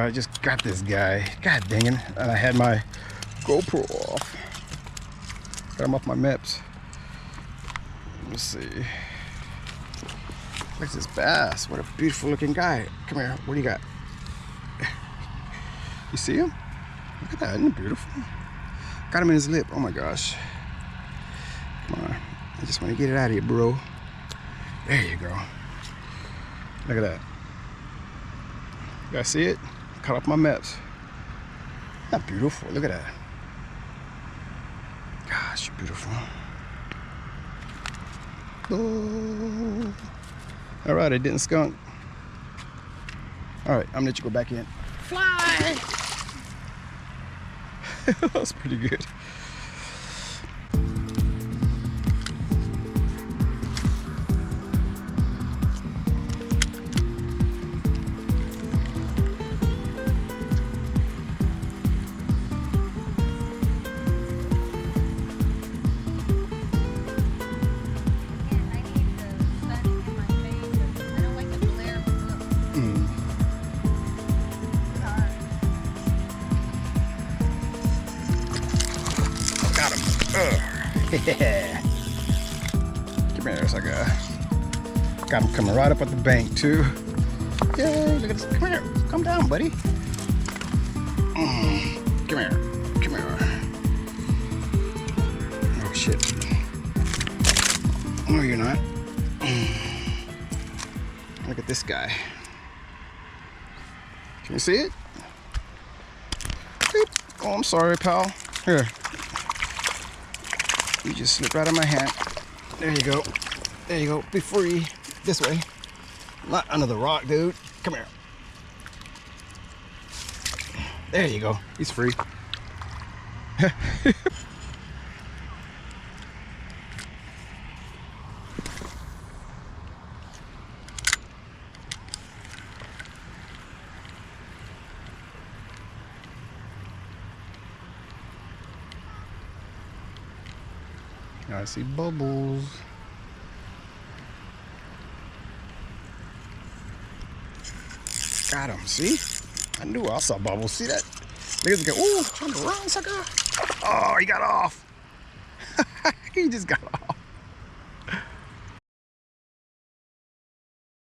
I just got this guy. God dang it. And I had my GoPro off. Got him off my maps. Let's see. Look at this bass. What a beautiful looking guy. Come here. What do you got? You see him? Look at that. Isn't it beautiful? Got him in his lip. Oh my gosh. Come on. I just want to get it out of here, bro. There you go. Look at that. You guys see it? Cut off my maps. Not beautiful. Look at that. Gosh, you're beautiful. Oh. All right, I didn't skunk. All right, I'm gonna let you go back in. Fly! That was pretty good. Yeah. Come here, it's like got him coming right up at the bank too. Yay, look at this. Come here. Come down, buddy. Come here. Come here. Oh shit. No, you're not. Look at this guy. Can you see it? Beep. Oh, I'm sorry, pal. Here. You just slipped right out of my hand. There you go. There you go. Be free. This way. Not under the rock, dude. Come here. There you go. He's free. I see bubbles. Got him, see? I knew I saw bubbles. See that? Look at this guy. Ooh, trying to run, sucker. Oh, he got off. He just got off.